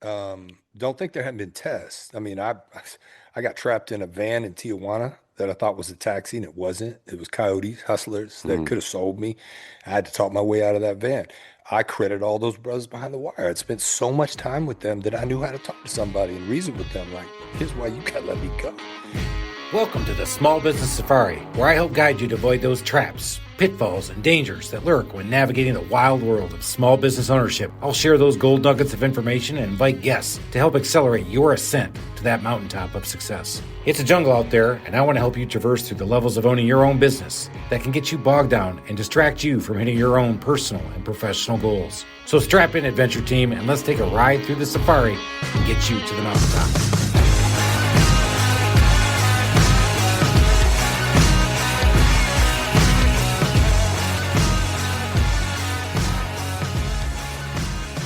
Don't think there haven't been tests. I mean, I got trapped in a van in Tijuana that I thought was a taxi, and it wasn't. It was coyotes, hustlers that Mm. could have sold me. I had to talk my way out of that van. I credit all those brothers behind the wire. I'd spent so much time with them that I knew how to talk to somebody and reason with them. Like, here's why you gotta let me go. Welcome to the Small Business Safari, where I help guide you to avoid those traps, pitfalls, and dangers that lurk when navigating the wild world of small business ownership. I'll share those gold nuggets of information and invite guests to help accelerate your ascent to that mountaintop of success. It's a jungle out there, and I want to help you traverse through the levels of owning your own business that can get you bogged down and distract you from hitting your own personal and professional goals. So strap in, adventure team, and let's take a ride through the safari and get you to the mountaintop.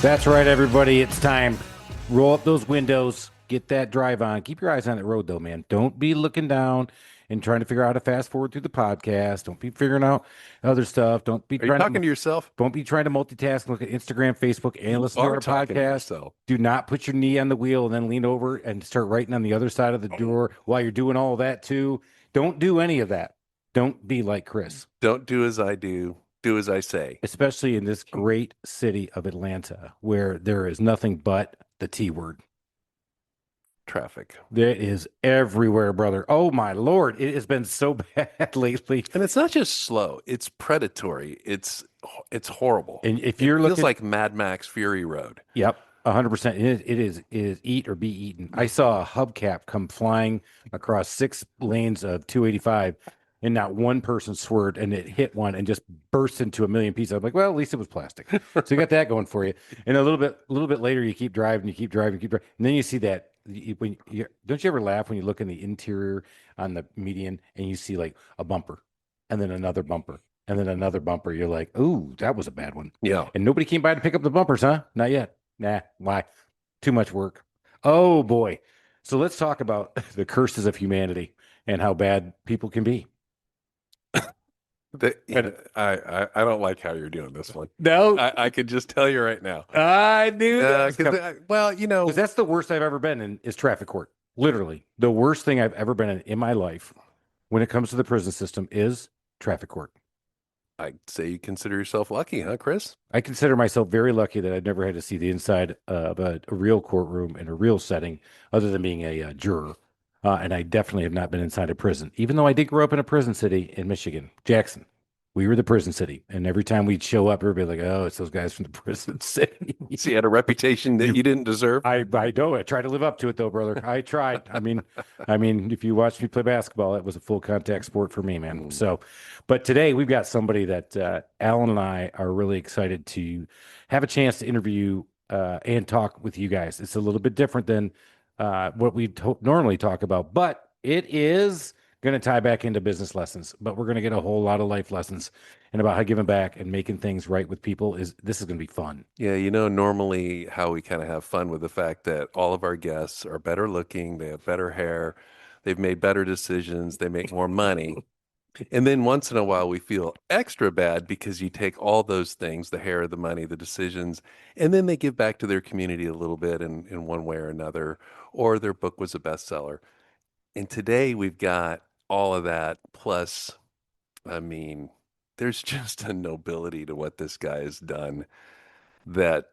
That's right, everybody. It's time. Roll up those windows. Get that drive on. Keep your eyes on the road, though, man. Don't be looking down and trying to figure out how to fast forward through the podcast. Don't be figuring out other stuff. Are you talking to yourself? Don't be trying to multitask. Look at Instagram, Facebook, and You listen to are our talking to podcast. yourself. Do not put your knee on the wheel and then lean over and start writing on the other side of the door while you're doing all of that too. Don't do any of that. Don't be like Chris. Don't do as I do. Do as I say. Especially in this great city of Atlanta, where there is nothing but the T word. Traffic. That is everywhere, brother. Oh my Lord. It has been so bad lately. And it's not just slow, it's predatory. It's horrible. And if It you're feels looking, like Mad Max Fury Road. yep, 100%. It is eat or be eaten. I saw a hubcap come flying across 6 lanes of 285, and not one person swerved, and it hit one and just burst into a million pieces. I'm like, well, at least it was plastic. So you got that going for you. And a little bit later, you keep driving, and then you see that. Don't you ever laugh when you look in the interior on the median and you see like a bumper, and then another bumper, and then another bumper? You're like, ooh, that was a bad one. Yeah. And nobody came by to pick up the bumpers, huh? Not yet. Nah, why? Too much work. Oh boy. So let's talk about the curses of humanity and how bad people can be. I don't like how you're doing this one. No, I could just tell you right now. I knew that. Well, you know, Because that's the worst I've ever been in is traffic court. Literally, the worst thing I've ever been in my life when it comes to the prison system is traffic court. I'd say you consider yourself lucky, huh, Chris? I consider myself very lucky that I've never had to see the inside of a real courtroom in a real setting, other than being a juror. And I definitely have not been inside a prison, even though I did grow up in a prison city in Michigan, Jackson. We were the prison city, and every time we'd show up, everybody like, "Oh, it's those guys from the prison city." So you had a reputation that you didn't deserve. I know. I tried to live up to it, though, brother. I tried. I mean, if you watched me play basketball, it was a full contact sport for me, man. So, but today we've got somebody that Alan and I are really excited to have a chance to interview and talk with you guys. It's a little bit different than what we normally talk about, but it is going to tie back into business lessons. But we're going to get a whole lot of life lessons and about how giving back and making things right with people is going to be fun. Yeah, you know, normally how we kind of have fun with the fact that all of our guests are better looking, they have better hair, they've made better decisions, they make more money. And then once in a while, we feel extra bad because you take all those things, the hair, the money, the decisions, and then they give back to their community a little bit in one way or another, or their book was a bestseller. And today we've got all of that. Plus, I mean, there's just a nobility to what this guy has done that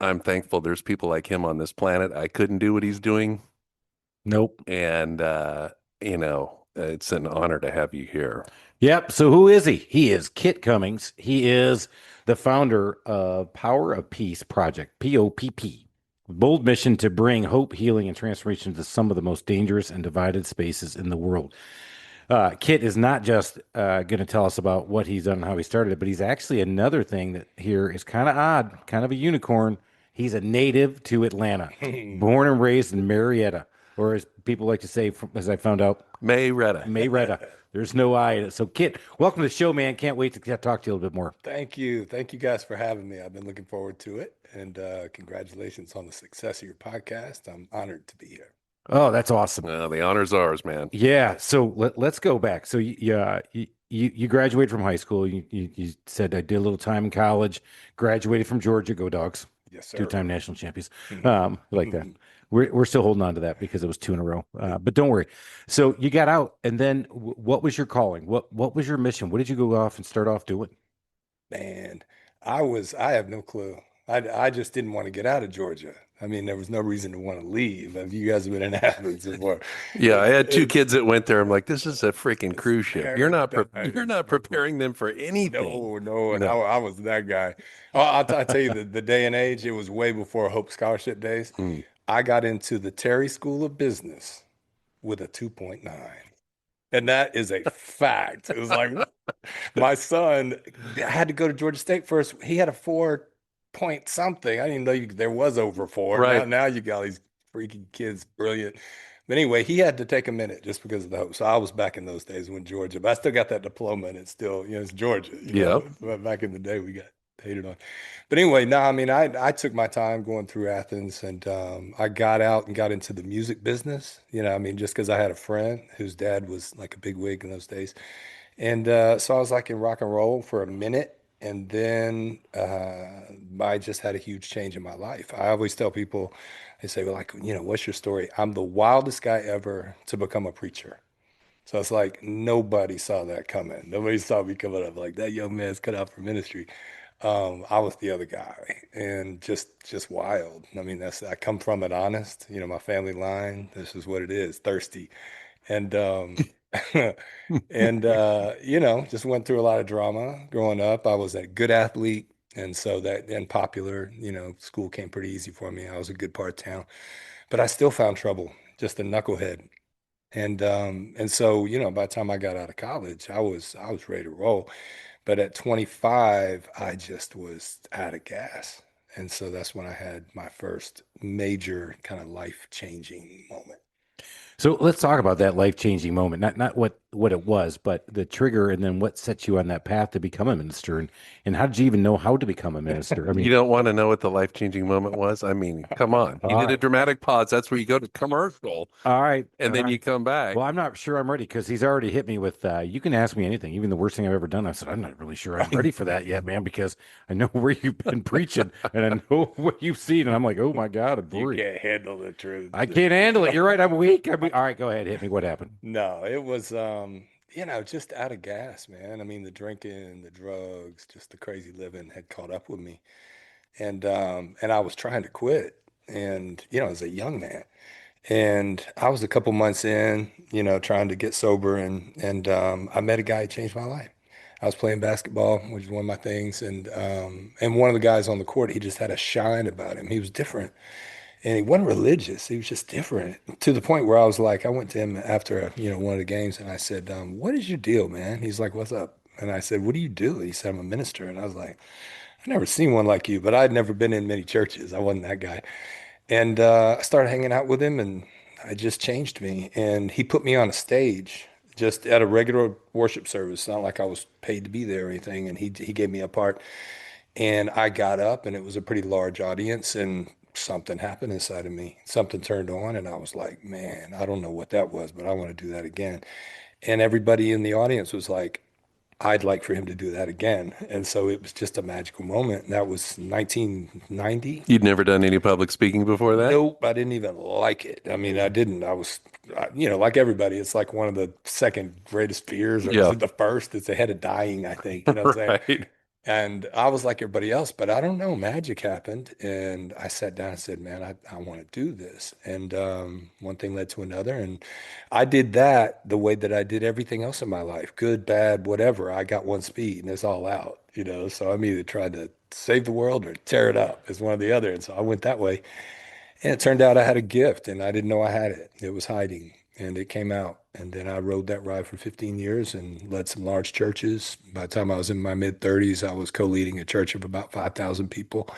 I'm thankful there's people like him on this planet. I couldn't do what he's doing. Nope. And, it's an honor to have you here. Yep. So who is he? He is Kit Cummings. He is the founder of Power of Peace Project, POPP. Bold mission to bring hope, healing, and transformation to some of the most dangerous and divided spaces in the world. Kit is not just going to tell us about what he's done and how he started it, but he's actually another thing that here is kind of odd, kind of a unicorn. He's a native to Atlanta, born and raised in Marietta, or as people like to say, as I found out, Mayretta. There's no I in it. So, Kit, welcome to the show, man. Can't wait to talk to you a little bit more. Thank you. Thank you guys for having me. I've been looking forward to it. And congratulations on the success of your podcast. I'm honored to be here. Oh, that's awesome. The honor's ours, man. Yeah. So let's go back. So you graduated from high school. You said I did a little time in college. Graduated from Georgia. Go Dogs. Yes, sir. Two-time national champions. Like that. We're still holding on to that because it was 2 in a row. But don't worry. So you got out, and then what was your calling? What was your mission? What did you go off and start off doing? Man, I have no clue. I just didn't want to get out of Georgia. I mean, there was no reason to want to leave. If you guys have been in Athens before, Yeah, I had 2 it's kids that went there. I'm like, this is a freaking cruise ship. You're not paradise. preparing them for anything. No, and No. I was that guy. Oh, I'll tell you the day and age, it was way before Hope Scholarship days. Mm. I got into the Terry School of Business with a 2.9. And that is a fact. It was like my son had to go to Georgia State first. He had a 4 point something. I didn't know there was over four. Right. Now you got all these freaking kids, brilliant. But anyway, he had to take a minute just because of the hope. So I was back in those days when Georgia, but I still got that diploma and it's still, it's Georgia, Yeah. But back in the day we got hated on. But anyway, no, I mean, I took my time going through Athens and I got out and got into the music business, I mean, just because I had a friend whose dad was like a big wig in those days. And so I was like in rock and roll for a minute. And then I just had a huge change in my life. I always tell people, they say, well, like, what's your story? I'm the wildest guy ever to become a preacher. So it's like nobody saw that coming. Nobody saw me coming up like that young man's cut out for ministry. I was the other guy and just wild. I mean, I come from it honest, my family line. This is what it is, thirsty. And and just went through a lot of drama growing up. I was a good athlete, and so that and popular, school came pretty easy for me. I was a good part of town, but I still found trouble, just a knucklehead. And so, by the time I got out of college, I was ready to roll. But at 25, I just was out of gas. And so that's when I had my first major kind of life-changing moment. So let's talk about that life-changing moment. Not what it was, but the trigger, and then what set you on that path to become a minister, and how did you even know how to become a minister? I You mean, don't want to know what the life-changing moment was? I mean, come on. You all did a right, dramatic pause. That's where you go to commercial all right, and all then right. you come back. Well, I'm not sure I'm ready because he's already hit me with, you can ask me anything, even the worst thing I've ever done. I said, I'm not really sure I'm ready for that yet, man, because I know where you've been preaching and I know what you've seen. And I'm like, oh my God, I'm You worried. can't handle the truth. I can't handle it. You're right. I'm weak. All right, go ahead. Hit me. What happened? No, it was just out of gas, man. I mean, the drinking, the drugs, just the crazy living had caught up with me. And I was trying to quit. And, as a young man. And I was a couple months in, trying to get sober and I met a guy who changed my life. I was playing basketball, which is one of my things, and one of the guys on the court, he just had a shine about him. He was different. And he wasn't religious. He was just different to the point where I was like, I went to him after, one of the games and I said, what is your deal, man? He's like, what's up? And I said, what do you do? He said, I'm a minister. And I was like, I never seen one like you, but I'd never been in many churches. I wasn't that guy. And I started hanging out with him and it just changed me. And he put me on a stage just at a regular worship service, not like I was paid to be there or anything. And he gave me a part. And I got up, and it was a pretty large audience, and something happened inside of me. Something turned on, and I was like, man, I don't know what that was, but I want to do that again. And everybody in the audience was like, I'd like for him to do that again. And so it was just a magical moment. And that was 1990. You'd never done any public speaking before that? Nope, I didn't even like it. I mean, I didn't. Like everybody, it's like one of the second greatest fears, or is Yeah. it the first? It's ahead of dying, I think. You know what I'm saying? Right. And I was like everybody else, but I don't know. Magic happened. And I sat down and said, man, I want to do this. And one thing led to another. And I did that the way that I did everything else in my life, good, bad, whatever. I got one speed and it's all out. So I'm either trying to save the world or tear it up. It's one or the other. And so I went that way. And it turned out I had a gift and I didn't know I had it. It was hiding and it came out. And then I rode that ride for 15 years and led some large churches. By the time I was in my mid 30s, I was co-leading a church of about 5,000 people.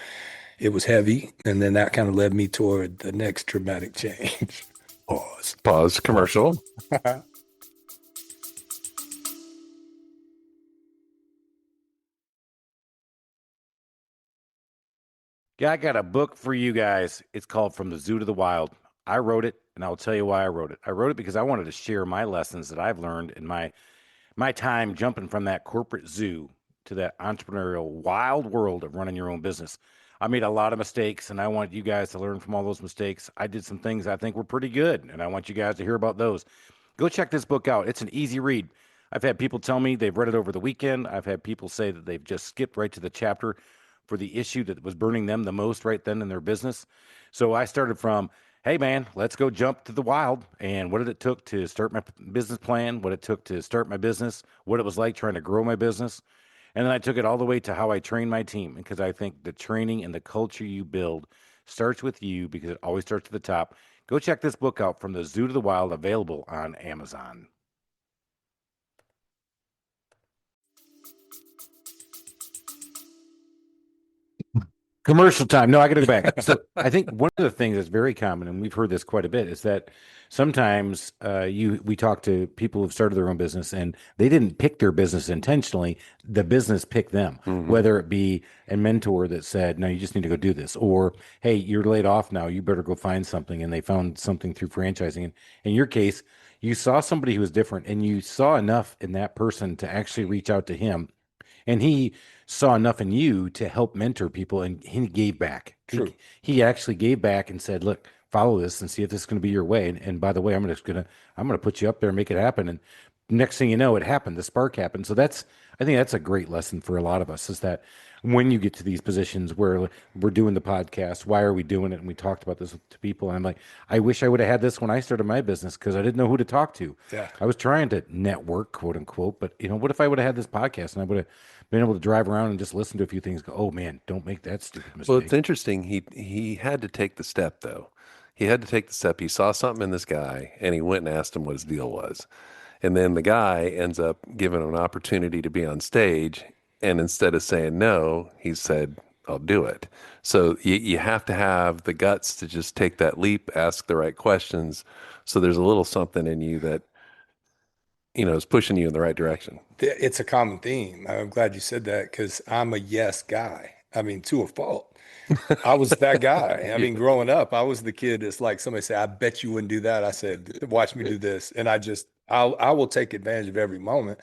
It was heavy. And then that kind of led me toward the next dramatic change. Pause. Pause. Commercial. Yeah, I got a book for you guys. It's called From the Zoo to the Wild. I wrote it, and I'll tell you why I wrote it. I wrote it because I wanted to share my lessons that I've learned in my time jumping from that corporate zoo to that entrepreneurial wild world of running your own business. I made a lot of mistakes, and I want you guys to learn from all those mistakes. I did some things I think were pretty good, and I want you guys to hear about those. Go check this book out. It's an easy read. I've had people tell me they've read it over the weekend. I've had people say that they've just skipped right to the chapter for the issue that was burning them the most right then in their business. So I started from, hey man, let's go jump to the wild. And what did it took to start my business plan? What it took to start my business? What it was like trying to grow my business? And then I took it all the way to how I train my team, because I think the training and the culture you build starts with you, because it always starts at the top. Go check this book out, From the Zoo to the Wild, available on Amazon. Commercial time. No, I got to go back. So I think one of the things that's very common, and we've heard this quite a bit, is that sometimes we talk to people who've started their own business and they didn't pick their business intentionally. The business picked them, whether it be a mentor that said, no, you just need to go do this, or hey, you're laid off now, you better go find something. And they found something through franchising. And in your case, you saw somebody who was different, and you saw enough in that person to actually reach out to him, and he saw enough in you to help mentor people, and he gave back. True. He actually gave back and said, look, follow this and see if this is going to be your way. And by the way, I'm gonna put you up there and make it happen. And next thing you know, it happened. The spark happened. So I think that's a great lesson for a lot of us, is that when you get to these positions where we're doing the podcast, why are we doing it? And we talked about this to people. And I'm like, I wish I would have had this when I started my business, because I didn't know who to talk to. Yeah. I was trying to network, quote unquote, but what if I would have had this podcast and I would have been able to drive around and just listen to a few things, go, oh man, don't make that stupid mistake. Well, it's interesting. He had to take the step though. He had to take the step. He saw something in this guy and he went and asked him what his deal was. And then the guy ends up giving him an opportunity to be on stage. And instead of saying no, he said, I'll do it. So you have to have the guts to just take that leap, ask the right questions. So there's a little something in you that, is pushing you in the right direction. It's a common theme. I'm glad you said that, because I'm a yes guy. I mean, to a fault. I was that guy. I mean, growing up, I was the kid that's like, somebody say, I bet you wouldn't do that. I said, watch me do this. And I will take advantage of every moment,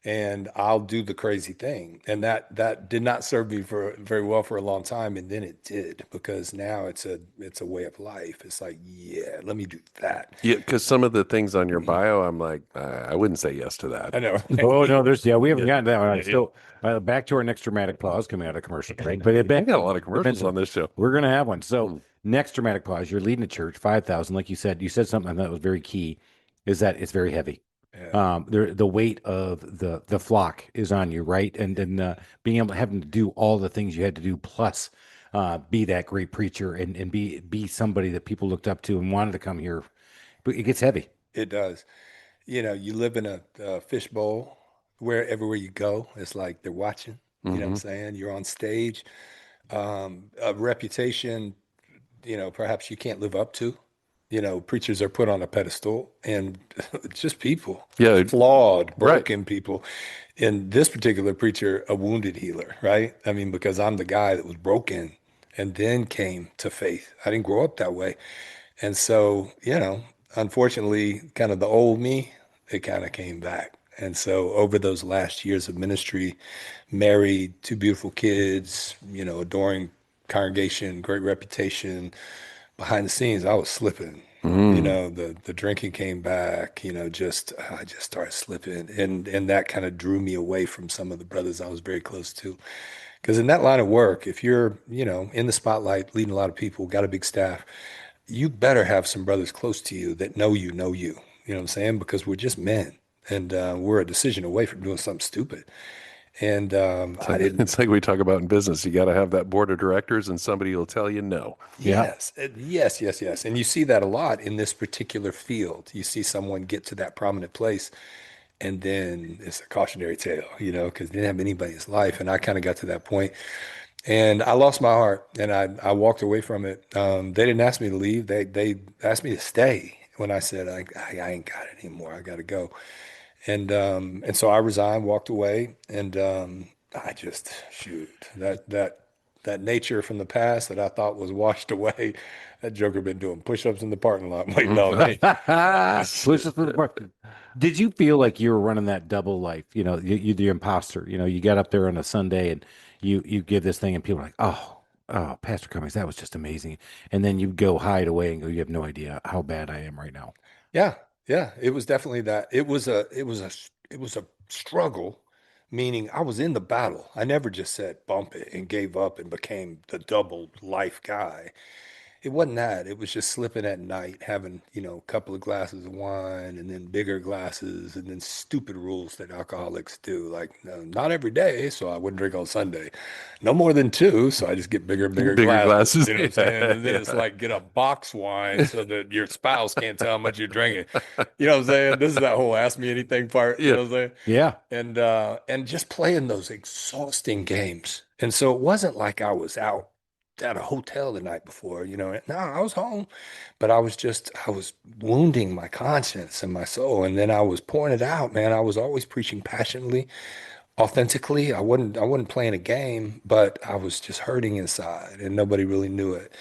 and I'll do the crazy thing. And that did not serve me for very well for a long time. And then it did, because now it's a way of life. It's like, yeah, let me do that. Yeah, because some of the things on your bio, I'm like, I wouldn't say yes to that. I know. Oh no, we haven't gotten that one. Still, back to our next dramatic pause coming out of commercial break. But I got a lot of commercials on this show. We're gonna have one. So next dramatic pause, you're leading a church, 5,000, like you said something that was very key, is that it's very heavy. Yeah. The weight of the flock is on you, right? And then being able having to do all the things you had to do, plus be that great preacher and be somebody that people looked up to and wanted to come here. But it gets heavy. It does. You live in a fishbowl where everywhere you go, it's like they're watching. You know what I'm saying? You're on stage. A reputation, perhaps you can't live up to. Preachers are put on a pedestal, and just people, Yeah. flawed, Right. broken people. In this particular preacher, a wounded healer, right? I mean, because I'm the guy that was broken and then came to faith. I didn't grow up that way. And so, unfortunately, kind of the old me, it kind of came back. And so over those last years of ministry, married, two beautiful kids, adoring congregation, great reputation, behind the scenes, I was slipping. The drinking came back, I just started slipping. And that kind of drew me away from some of the brothers I was very close to. Because in that line of work, if you're, in the spotlight, leading a lot of people, got a big staff, you better have some brothers close to you that know you know you. You know what I'm saying? Because we're just men, and we're a decision away from doing something stupid. And I didn't. It's like we talk about in business. You got to have that board of directors and somebody will tell you no. Yes, yes, yes, yes. And you see that a lot in this particular field. You see someone get to that prominent place, and then it's a cautionary tale, because they didn't have anybody's life. And I kind of got to that point, and I lost my heart, and I walked away from it. They didn't ask me to leave. They asked me to stay when I said I ain't got it anymore. I got to go. And so I resigned, walked away, and I just shoot that nature from the past that I thought was washed away. That joker been doing push-ups in the parking lot, waiting all day. Push us through the park. Did you feel like you were running that double life? You the imposter. You got up there on a Sunday and you give this thing, and people are like, oh, oh, Pastor Cummings, that was just amazing. And then you go hide away and go, you have no idea how bad I am right now. Yeah, yeah, it was definitely that. It was a struggle, meaning I was in the battle. I never just said bump it and gave up and became the double life guy. It wasn't that. It was just slipping at night, having, a couple of glasses of wine and then bigger glasses and then stupid rules that alcoholics do. Like, no, not every day, so I wouldn't drink on Sunday. No more than two, so I just get bigger and bigger Bigger glasses. glasses. You know what I'm saying? Yeah, And then it's yeah. like get a box wine so that your spouse can't tell how much you're drinking. You know what I'm saying? This is that whole ask me anything part. You Yeah. know what I'm saying? Yeah. And just playing those exhausting games. And so it wasn't like I was out at a hotel the night before, No, I was home, but I was wounding my conscience and my soul. And then I was pouring it out, man. I was always preaching passionately, authentically. I wasn't playing a game, but I was just hurting inside and nobody really knew it.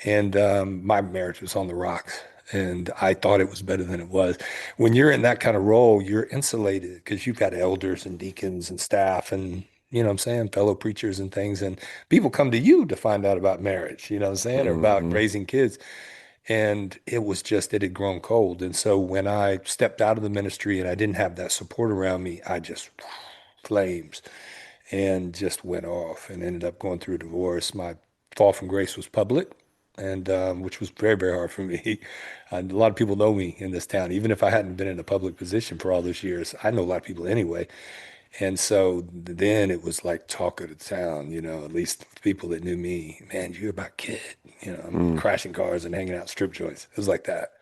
And my marriage was on the rocks. And I thought it was better than it was. When you're in that kind of role, you're insulated because you've got elders and deacons and staff and, what I'm saying, fellow preachers and things. And people come to you to find out about marriage, what I'm saying, or about Hmm. raising kids. And it had grown cold. And so when I stepped out of the ministry and I didn't have that support around me, I just flames and just went off and ended up going through a divorce. My fall from grace was public, and which was very, very hard for me. And a lot of people know me in this town, even if I hadn't been in a public position for all those years. I know a lot of people anyway. And so then it was like talk of the town, at least people that knew me. Man, you hear about Kid, I'm Mm. crashing cars and hanging out in strip joints. It was like that.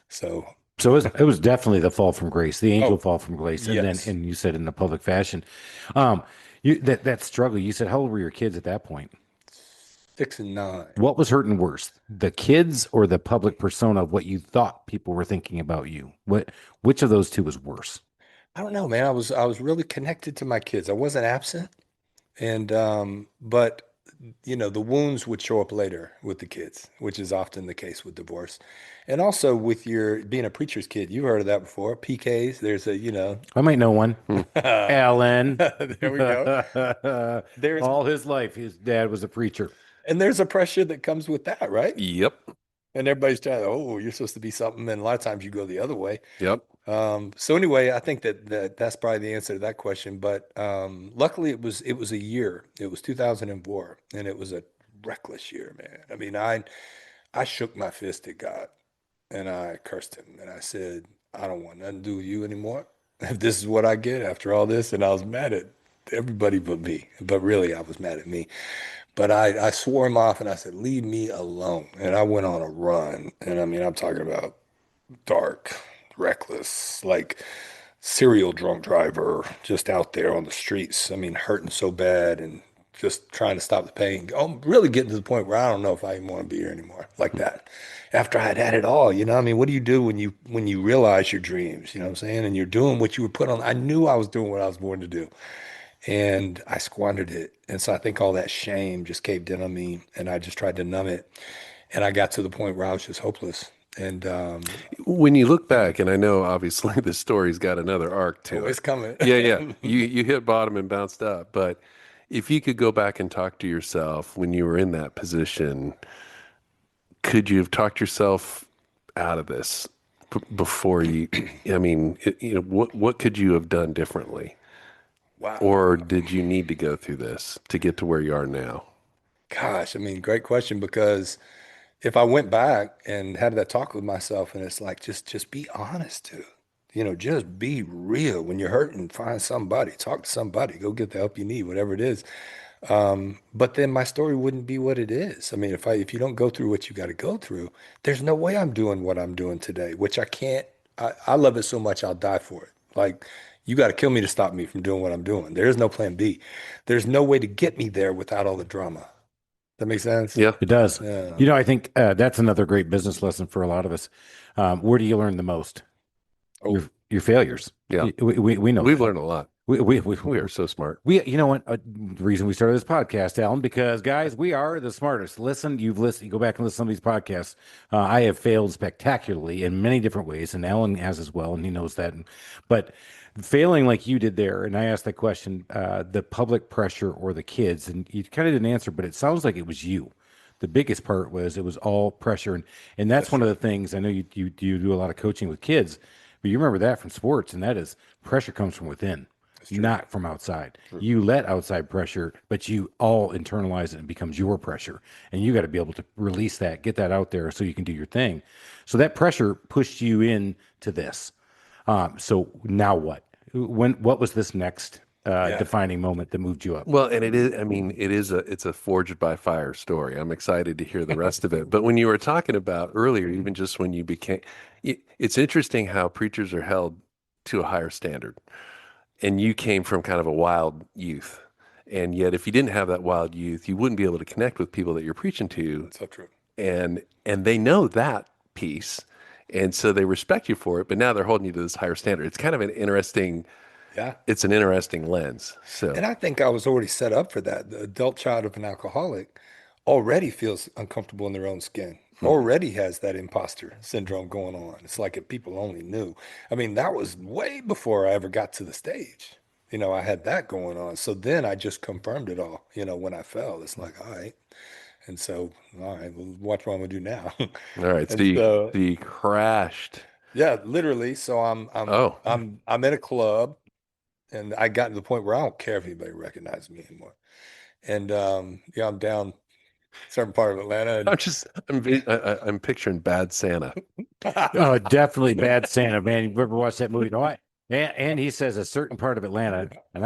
So, So it was definitely the fall from grace, the angel oh, fall from grace, and then yes, and you said in the public fashion, um, that struggle. You said how old were your kids at that point? 6 and 9. What was hurting worse, the kids or the public persona of what you thought people were thinking about you? Which of those two was worse? I don't know, man. I was really connected to my kids. I wasn't absent. And but the wounds would show up later with the kids, which is often the case with divorce. And also with your being a preacher's kid, you've heard of that before. PKs, there's I might know one. Mm. Alan. there we go. There's All his life, his dad was a preacher. and there's a pressure that comes with that, right? Yep. And everybody's trying, oh, you're supposed to be something, and a lot of times you go the other way. Yep. So anyway, I think that's probably the answer to that question. But luckily, it was a year. It was 2004, and it was a reckless year, man. I mean, I shook my fist at God, and I cursed him, and I said, I don't want nothing to do with you anymore. If this is what I get after all this, and I was mad at everybody but me. But really, I was mad at me. But I swore him off, and I said, leave me alone. And I went on a run, and I mean, I'm talking about dark, reckless, like serial drunk driver, just out there on the streets. I mean, hurting so bad and just trying to stop the pain. I'm really getting to the point where I don't know if I even want to be here anymore, like that. After I had had it all, I mean, what do you do when you realize your dreams, what I'm saying? And you're doing what you were put on. I knew I was doing what I was born to do, and I squandered it. And so I think all that shame just caved in on me, and I just tried to numb it. And I got to the point where I was just hopeless. And When you look back, and I know obviously the story's got another arc oh, to it's it. coming. Yeah, yeah. You hit bottom and bounced up, but if you could go back and talk to yourself when you were in that position, could you have talked yourself out of this before you? I mean, what could you have done differently, Wow. or did you need to go through this to get to where you are now? Gosh, I mean, great question because if I went back and had that talk with myself and it's like just be honest too. Just be real. When you're hurting, find somebody, talk to somebody, go get the help you need, whatever it is. But then my story wouldn't be what it is. I mean, if you don't go through what you got to go through, there's no way I'm doing what I'm doing today, which I can't. I love it so much I'll die for it. Like you got to kill me to stop me from doing what I'm doing. There is no plan B. There's no way to get me there without all the drama. That makes sense? Yeah. It does. Yeah. I think that's another great business lesson for a lot of us. Where do you learn the most? Oh, Your failures. Yeah. We know We've that. learned a lot. We are so smart. You know what? The reason we started this podcast, Alan, because guys, we are the smartest. Listen, you've listened, you go back and listen to some of these podcasts. I have failed spectacularly in many different ways, and Alan has as well, and he knows that. But failing like you did there, and I asked that question, the public pressure or the kids, and you kind of didn't answer, but it sounds like it was you. The biggest part was it was all pressure, and that's That's one of true. the things I know you do a lot of coaching with kids, but you remember that from sports, and that is pressure comes from within, That's true. not from outside. You let outside pressure, but you all internalize it and becomes your pressure. And you got to be able to release that, get that out there so you can do your thing. So that pressure pushed you into this. So now what? What was this next Yeah. defining moment that moved you up? Well, and it is, I mean, it's a forged by fire story. I'm excited to hear the rest of it. But when you were talking about earlier, even just when you became, it's interesting how preachers are held to a higher standard. And you came from kind of a wild youth. And yet, if you didn't have that wild youth, you wouldn't be able to connect with people that you're preaching to. So true. And they know that piece. And so they respect you for it, but now they're holding you to this higher standard. It's kind of an interesting, Yeah. it's an interesting lens. So, And I think I was already set up for that. The adult child of an alcoholic already feels uncomfortable in their own skin, hmm. already has that imposter syndrome going on. It's like if people only knew. I mean, that was way before I ever got to the stage. I had that going on. So then I just confirmed it all, when I fell. It's like, all right. And so, all right, well, what do I'm gonna do now? All right. And so, So you crashed. yeah, literally. So Oh, I'm in a club and I got to the point where I don't care if anybody recognizes me anymore. And yeah, I'm down certain part of Atlanta and I'm picturing Bad Santa. Oh, definitely Bad Santa, man. You ever watch that movie? No, and he says a certain part of Atlanta, and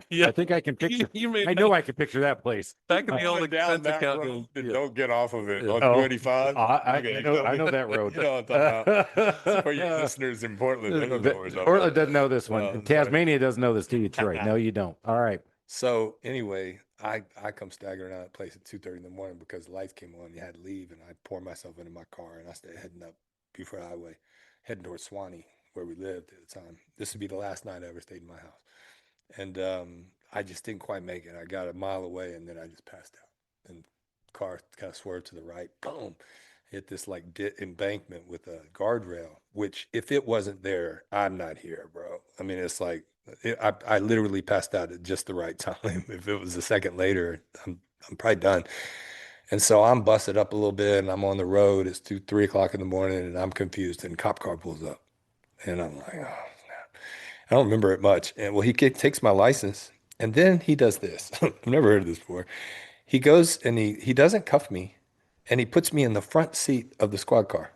Yeah. I think I can picture. You made I know I can picture that place. back in the old going down expense that account. road that Yeah. don't get off of it Yeah. on Oh, 285. Okay, I know that road. you know what I'm talking about. For your listeners in Portland, they don't know what we're talking Portland about. doesn't know this one. And Sorry. Tasmania doesn't know this too. Detroit. No, you don't. All right. So anyway, I come staggering out of that place at 2:30 in the morning because the lights came on. You had to leave, and I pour myself into my car, and I started heading up Buford Highway, heading towards Swanee, where we lived at the time. This would be the last night I ever stayed in my house, and I just didn't quite make it. I got a mile away, and then I just passed out, and the car kind of swerved to the right, boom, hit this like embankment with a guardrail. Which, if it wasn't there, I'm not here, bro. I mean, it's like I literally passed out at just the right time. If it was a second later, I'm probably done. And so I'm busted up a little bit, and I'm on the road. It's 2, 3 o'clock in the morning, and I'm confused. And a cop car pulls up, and I'm like, oh, I don't remember it much. And well, takes my license, and then he does this. I've never heard of this before. He goes and he doesn't cuff me, and he puts me in the front seat of the squad car.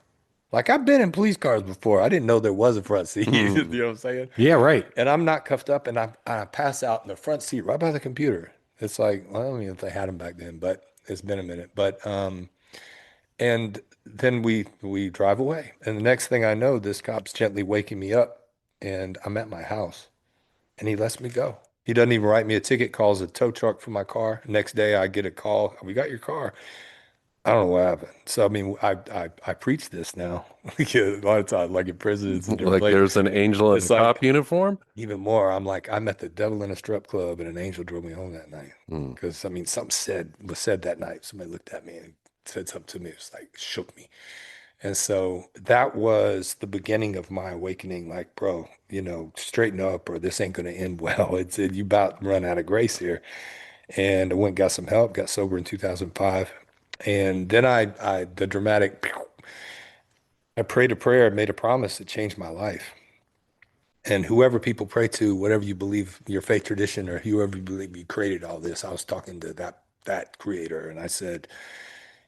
Like I've been in police cars before. I didn't know there was a front seat. You Hmm. know what I'm saying? Yeah. Right. And I'm not cuffed up, and I pass out in the front seat right by the computer. It's like, well, I don't even know if they had them back then, but it's been a minute. But and then we drive away, and the next thing I know, this cop's gently waking me up, and I'm at my house, and he lets me go. He doesn't even write me a ticket, calls a tow truck for my car. Next day, I get a call. We got your car. I don't know what happened. So I mean, I preach this now. A lot of times, like in prisons and different Like places, there's an angel in a it's like cop uniform. even more. I'm like, I met the devil in a strip club, and an angel drove me home that night. Hmm. Because I mean, something was said that night. Somebody looked at me and said something to me. It was like shook me. And so that was the beginning of my awakening. Like, bro, straighten up, or this ain't gonna end well. It's you about to run out of grace here. And I went and got some help. Got sober in 2005. And then the dramatic, I prayed a prayer, made a promise that changed my life. And whoever people pray to, whatever you believe, your faith tradition, or whoever you believe you created all this, I was talking to that creator, and I said,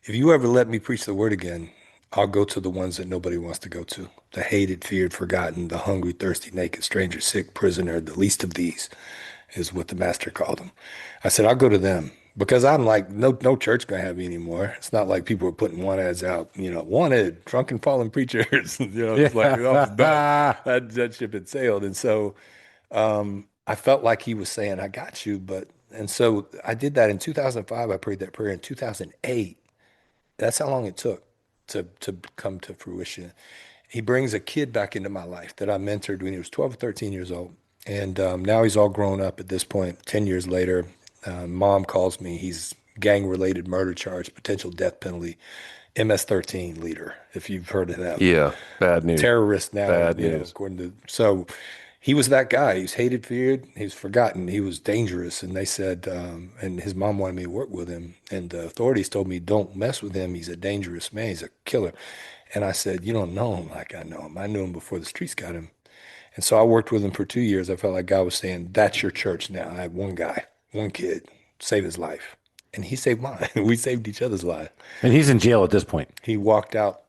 if you ever let me preach the word again, I'll go to the ones that nobody wants to go to. The hated, feared, forgotten, the hungry, thirsty, naked, stranger, sick, prisoner, the least of these is what the master called them. I said, I'll go to them because I'm like, no church gonna have me anymore. It's not like people are putting want ads out, wanted drunken fallen preachers. It's like that was done. Yeah. That ship had sailed. And so I felt like he was saying, I got you. And so I did that in 2005. I prayed that prayer in 2008. That's how long it took to come to fruition. He brings a kid back into my life that I mentored when he was 12 or 13 years old. And now he's all grown up at this point. 10 years later, mom calls me. He's gang-related murder charge, potential death penalty, MS-13 leader, if you've heard of them. Yeah, bad news. Terrorist now, Bad news. according to, so he was that guy. He was hated, feared, he was forgotten. He was dangerous. And they said, and his mom wanted me to work with him. And the authorities told me, don't mess with him. He's a dangerous man. He's a killer. And I said, you don't know him like I know him. I knew him before the streets got him. And so I worked with him for 2 years. I felt like God was saying, that's your church now. I have one guy, one kid, save his life. And he saved mine. We saved each other's lives. And he's in jail at this point. He walked out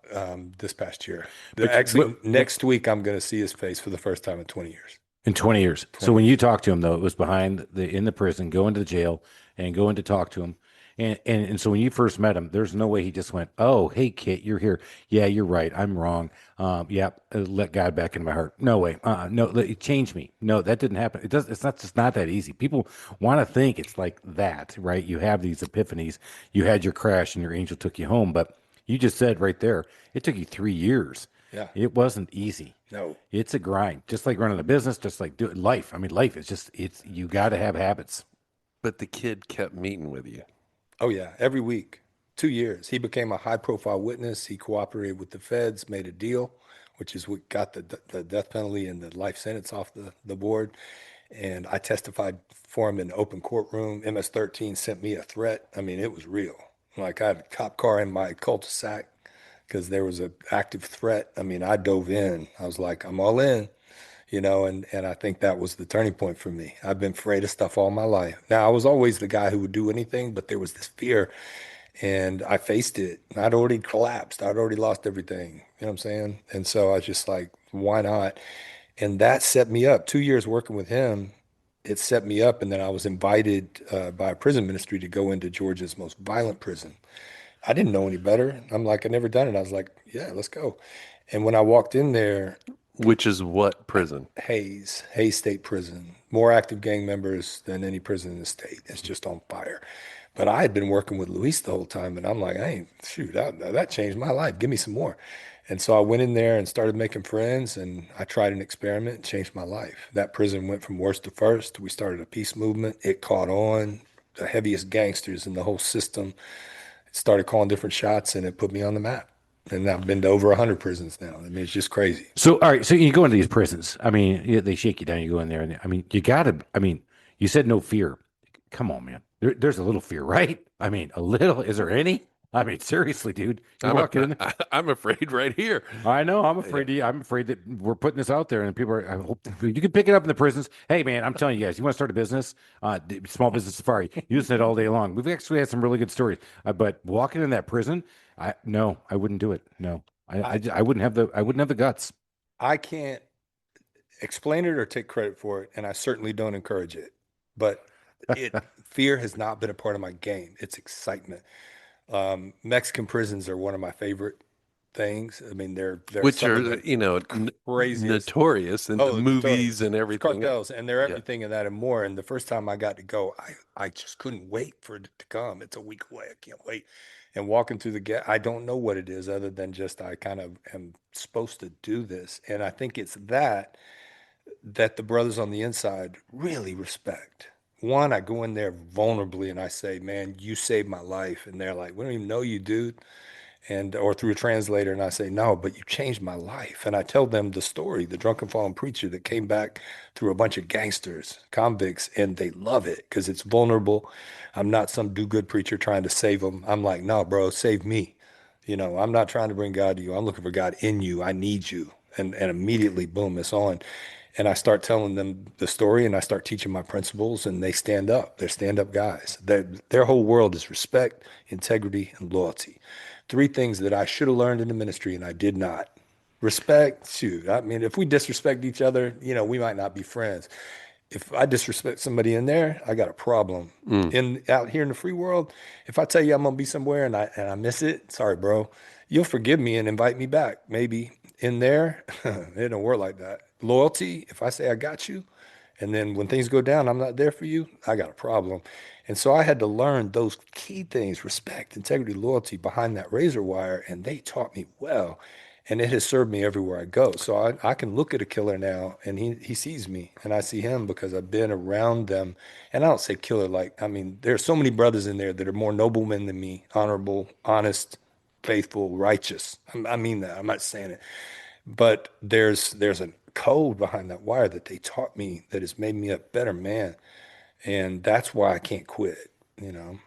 this past year. Actually, next week, I'm going to see his face for the first time in 20 years. In 20 years. So when you talk to him, though, it was behind in the prison, going to the jail and going to talk to him. And so when you first met him, there's no way he just went, oh, hey, Kit, you're here. Yeah, you're right. I'm wrong. Yeah, let God back in my heart. No way. No, it changed me. No, that didn't happen. It does. It's not just not that easy. People want to think it's like that, right? You have these epiphanies. You had your crash and your angel took you home. But you just said right there, it took you 3 years. Yeah. It wasn't easy. No. It's a grind, just like running a business, just like doing life. I mean, life is just, you got to have habits. But the kid kept meeting with you. Oh, yeah. Every week, 2 years. He became a high profile witness. He cooperated with the feds, made a deal, which is what got the death penalty and the life sentence off the board. And I testified for him in the open courtroom. MS-13 sent me a threat. I mean, it was real. Like I had a cop car in my cul-de-sac because there was an active threat. I mean, I dove in. I was like, I'm all in, and I think that was the turning point for me. I've been afraid of stuff all my life. Now, I was always the guy who would do anything, but there was this fear, and I faced it. I'd already collapsed. I'd already lost everything. You know what I'm saying? And so I was just like, why not? And that set me up. 2 years working with him, it set me up. And then I was invited by a prison ministry to go into Georgia's most violent prison. I didn't know any better. I'm like, I'd never done it. I was like, yeah, let's go. And when I walked in there, Which is what prison? Hayes State Prison, more active gang members than any prison in the state. It's just on fire. But I had been working with Luis the whole time, and I'm like, I ain't, shoot, that changed my life. Give me some more. And so I went in there and started making friends, and I tried an experiment and changed my life. That prison went from worst to first. We started a peace movement. It caught on. The heaviest gangsters in the whole system started calling different shots, and it put me on the map. And I've been to over 100 prisons now. I mean, it's just crazy. So, all right. So you go into these prisons. I mean, they shake you down. You go in there, and I mean, you got to. I mean, you said no fear. Come on, man. There's a little fear, right? I mean, a little. Is there any? I mean, seriously, dude. I'm afraid right here. I know. I'm afraid. I'm afraid that we're putting this out there, and people are. I hope you can pick it up in the prisons. Hey, man, I'm telling you guys, you want to start a business, small business safari. Use it all day long. We've actually had some really good stories. But walking in that prison, I wouldn't do it. No, I wouldn't have the guts. I can't explain it or take credit for it, and I certainly don't encourage it. But fear has not been a part of my game. It's excitement. Mexican prisons are one of my favorite things. I mean, they're Which some of are, the craziest. notorious in the movies and everything. Cartels, and they're Yeah. everything of that and more. And the first time I got to go, I just couldn't wait for it to come. It's a week away. I can't wait. And walking through the gate, I don't know what it is other than just I kind of am supposed to do this. And I think it's that the brothers on the inside really respect. One, I go in there vulnerably and I say, man, you saved my life. And they're like, we don't even know you, dude. And or through a translator, and I say, no, but you changed my life. And I tell them the story, the drunken fallen preacher that came back through a bunch of gangsters, convicts, and they love it because it's vulnerable. I'm not some do-good preacher trying to save them. I'm like, no, bro, save me. I'm not trying to bring God to you. I'm looking for God in you. I need you. And immediately, boom, it's on. And I start telling them the story and I start teaching my principles and they stand up. They're stand-up guys. Their whole world is respect, integrity, and loyalty. Three things that I should have learned in the ministry and I did not. Respect, shoot. I mean, if we disrespect each other, we might not be friends. If I disrespect somebody in there, I got a problem. Out here in the free world, if I tell you I'm gonna be somewhere and I miss it, sorry, bro. You'll forgive me and invite me back. Maybe in there, it don't work like that. Loyalty, if I say I got you, and then when things go down, I'm not there for you, I got a problem. And so I had to learn those key things, respect, integrity, loyalty behind that razor wire, and they taught me well. and it has served me everywhere I go. So I can look at a killer now and he sees me and I see him because I've been around them. And I don't say killer like, I mean, there's so many brothers in there that are more noblemen than me, honorable, honest, faithful, righteous. I mean that. I'm not saying it. But there's a code behind that wire that they taught me that has made me a better man. And that's why I can't quit, you know.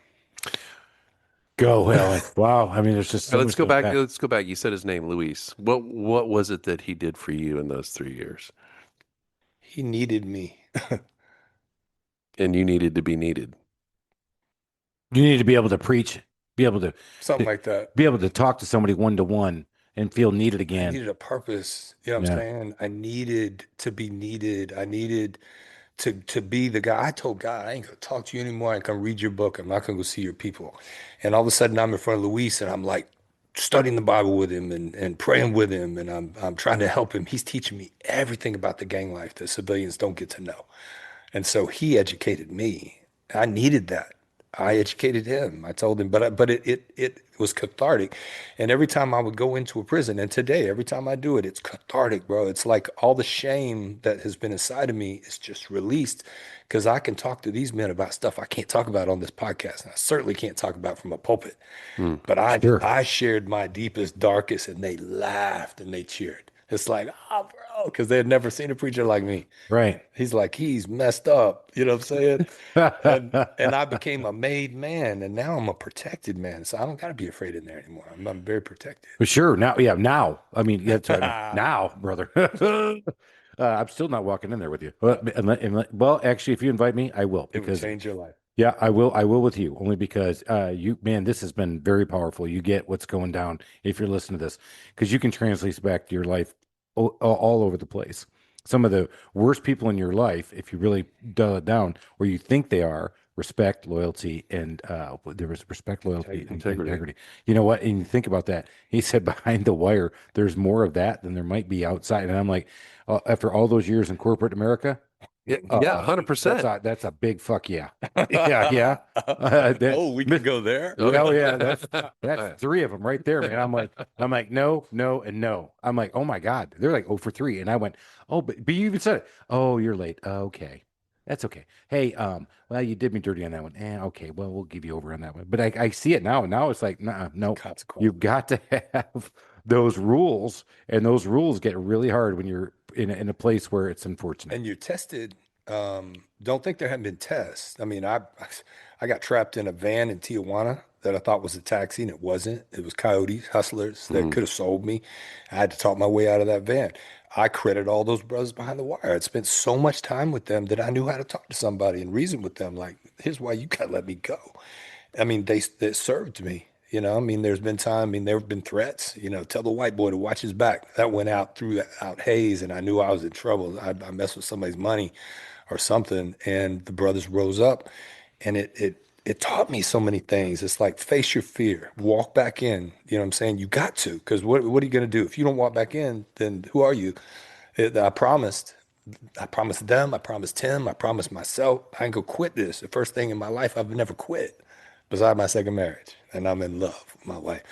Go, Helen. Wow. I mean, there's just All so right, let's much go to back. unpack. Let's go back. You said his name, Luis. What was it that he did for you in those 3 years? He needed me. And you needed to be needed. You need to be able to preach, be able Something to like that. be able to talk to somebody one to one and feel needed I again. needed a purpose. You know what I'm Yeah. saying? I needed to be needed. I needed to be the guy. I told God, I ain't gonna talk to you anymore. I ain't gonna read your book. I'm not gonna go see your people. And all of a sudden I'm in front of Luis and I'm like studying the Bible with him and praying with him and I'm trying to help him. He's teaching me everything about the gang life that civilians don't get to know. And so he educated me. I needed that. I educated him. I told him, but it was cathartic. And every time I would go into a prison, and today, every time I do it, it's cathartic, bro. It's like all the shame that has been inside of me is just released because I can talk to these men about stuff I can't talk about on this podcast. And I certainly can't talk about from a pulpit. Hmm. But Sure. I shared my deepest, darkest, and they laughed and they cheered. It's like, oh, bro, because they had never seen a preacher like me. Right. He's like, he's messed up. You know what I'm saying? And I became a made man, and now I'm a protected man. So I don't got to be afraid in there anymore. I'm very protected. For sure. Now, yeah, now. I mean, that's what I mean. Now, brother. I'm still not walking in there with you. Well, actually, if you invite me, I will It would because change your life. yeah, I will. I will with you only because you, man, this has been very powerful. You get what's going down if you're listening to this because you can translate back to your life all over the place. Some of the worst people in your life, if you really dial it down, where you think they are, respect, loyalty, and there was respect, loyalty, and Integrity. integrity. You know what? And you think about that. He said behind the wire, there's more of that than there might be outside. And I'm like, after all those years in corporate America, Yeah, yeah, that's 100%. a big fuck yeah. Yeah, yeah. Oh, we can go there. Yeah, oh yeah, that's Okay. three of them right there, man. I'm like, no, no, and no. I'm like, oh my God. They're like, oh for three. And I went, oh, but you even said it. Oh, you're late. Okay. That's okay. Hey, well, you did me dirty on that one. Okay, well, we'll give you over on that one. But I see it now. Now it's like, nah, no, you've Consequences. got to have those rules, and those rules get really hard when you're in a place where it's unfortunate. And you're tested. Don't think there haven't been tests. I mean, I got trapped in a van in Tijuana that I thought was a taxi, and it wasn't. It was coyotes, hustlers that Mhm. could have sold me. I had to talk my way out of that van. I credit all those brothers behind the wire. I'd spent so much time with them that I knew how to talk to somebody and reason with them. Like, here's why you gotta let me go. I mean, they served me. You know, I mean, there's been time. I mean, there have been threats. You know, tell the white boy to watch his back. That went out through out Hayes, and I knew I was in trouble. I messed with somebody's money or something, and the brothers rose up, and it taught me so many things. It's like face your fear, walk back in. You know what I'm saying? You got to, because what are you gonna do if you don't walk back in? Then who are you? I promised them, I promised him, I promised myself, I ain't gonna quit this. The first thing in my life I've never quit, beside my second marriage, and I'm in love with my wife.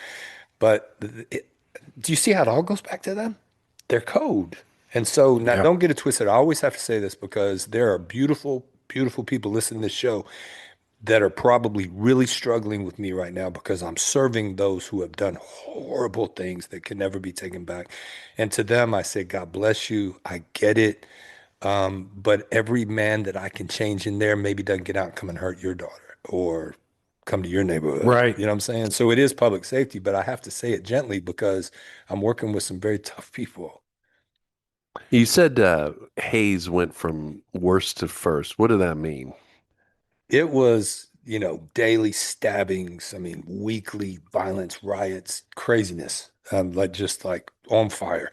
But do you see how it all goes back to them? Their code. And so now Yeah. don't get it twisted. I always have to say this because there are beautiful, beautiful people listening to this show that are probably really struggling with me right now because I'm serving those who have done horrible things that can never be taken back. And to them, I say, God bless you. I get it. But every man that I can change in there maybe doesn't get out and come and hurt your daughter or come to your neighborhood. Right. You know what I'm saying? So it is public safety, but I have to say it gently because I'm working with some very tough people. You said Hayes went from worst to first. What did that mean? It was, daily stabbings. I mean, weekly violence, riots, craziness, like just like on fire.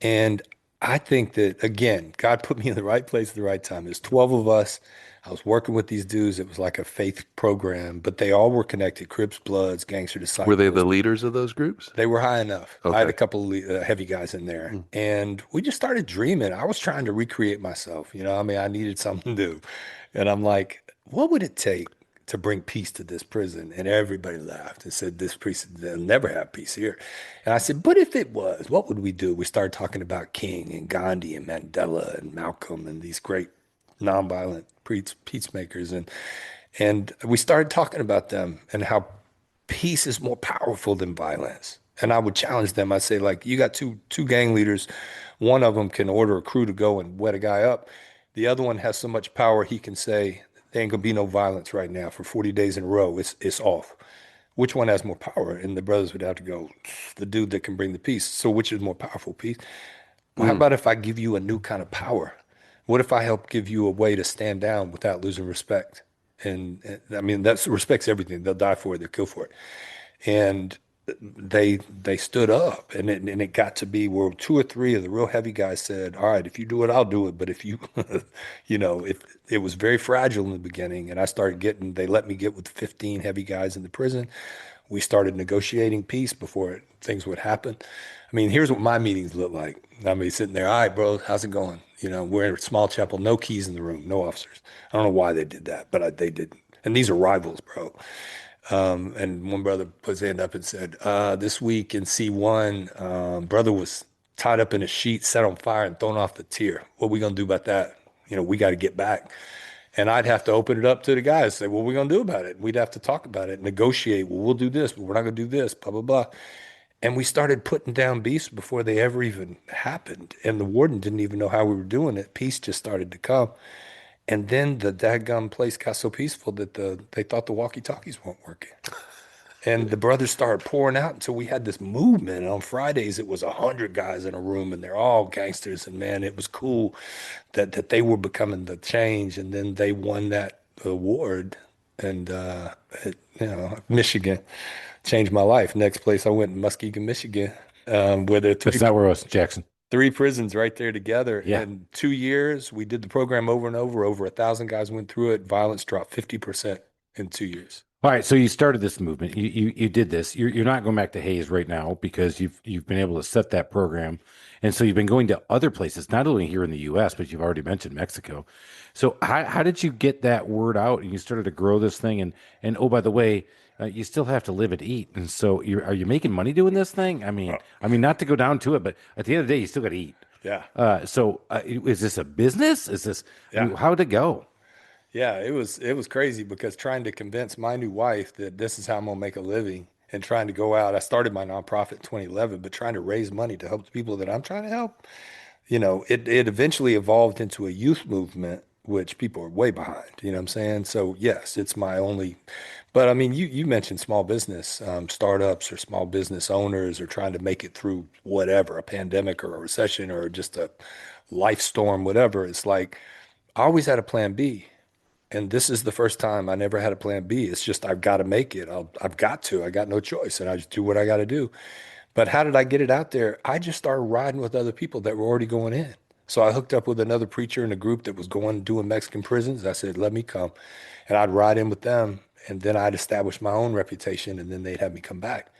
And I think that, again, God put me in the right place at the right time. There's 12 of us. I was working with these dudes. It was like a faith program, but they all were connected, Crips, Bloods, Gangster Were they the Disciples. leaders of those groups? They were high enough. I had a Okay. couple of heavy guys in there, Mm. and we just started dreaming. I was trying to recreate myself. I mean, I needed something new. And I'm like, what would it take to bring peace to this prison. And everybody laughed and said, this prison, they'll never have peace here. And I said, but if it was, what would we do? We started talking about King and Gandhi and Mandela and Malcolm and these great nonviolent peacemakers. And we started talking about them and how peace is more powerful than violence. And I would challenge them. I say, like, you got two gang leaders. One of them can order a crew to go and wet a guy up. The other one has so much power he can say there ain't gonna be no violence right now for 40 days in a row. It's off. Which one has more power? And the brothers would have to go, the dude that can bring the peace. So which is more powerful, peace? Well, how Mm. about if I give you a new kind of power? What if I help give you a way to stand down without losing respect? And I mean, that's respect's everything. They'll die for it. They'll kill for it. And they stood up, and it got to be where two or three of the real heavy guys said, "All right, if you do it, I'll do it. But if you, if it was very fragile in the beginning, and I started getting, they let me get with 15 heavy guys in the prison. We started negotiating peace before things would happen. I mean, here's what my meetings look like. I mean, sitting there, all right, bro, how's it going? We're in a small chapel, no keys in the room, no officers. I don't know why they did that, but they did. And these are rivals, bro. And one brother put his hand up and said, this week in C1, brother was tied up in a sheet, set on fire, and thrown off the tier. What are we gonna do about that? We got to get back. And I'd have to open it up to the guys, say, what are we gonna do about it? We'd have to talk about it, negotiate. Well, we'll do this, but we're not gonna do this, blah, blah, blah. And we started putting down beefs before they ever even happened. And the warden didn't even know how we were doing it. Peace just started to come. And then the dadgum place got so peaceful that they thought the walkie-talkies weren't working. And the brothers started pouring out until we had this movement. And on Fridays, it was 100 guys in a room, and they're all gangsters. And man, it was cool that they were becoming the change. And then they won that award. And Michigan changed my life. Next place I went in Muskegon, Michigan, where there are That's not where I was, Jackson. three prisons right there together. Yeah. In 2 years, we did the program over and over. Over 1,000 guys went through it. Violence dropped 50% in 2 years. All right, so you started this movement. You did this. You're not going back to Hayes right now because you've been able to set that program, and so you've been going to other places, not only here in the U.S., but you've already mentioned Mexico. So how did you get that word out and you started to grow this thing? And oh, by the way, you still have to live and eat, and so are you making money doing this thing? I mean, not to go down to it, but at the end of the day, you still got to eat. Yeah. So is this a business? Is this? I mean, Yeah. how'd it go? Yeah. It was crazy because trying to convince my new wife that this is how I'm gonna make a living and trying to go out. I started my nonprofit in 2011, but trying to raise money to help the people that I'm trying to help. It eventually evolved into a youth movement, which people are way behind. You know what I'm saying? So yes, it's my only. But I mean, you mentioned small business, startups or small business owners are trying to make it through whatever, a pandemic or a recession or just a life storm, whatever. It's like I always had a plan B. And this is the first time I never had a plan B. It's just I've got to make it. I've got to. I got no choice, and I just do what I got to do. But how did I get it out there? I just started riding with other people that were already going in. So I hooked up with another preacher in a group that was going doing Mexican prisons. I said, let me come. And I'd ride in with them. And then I'd establish my own reputation. And then they'd have me come back.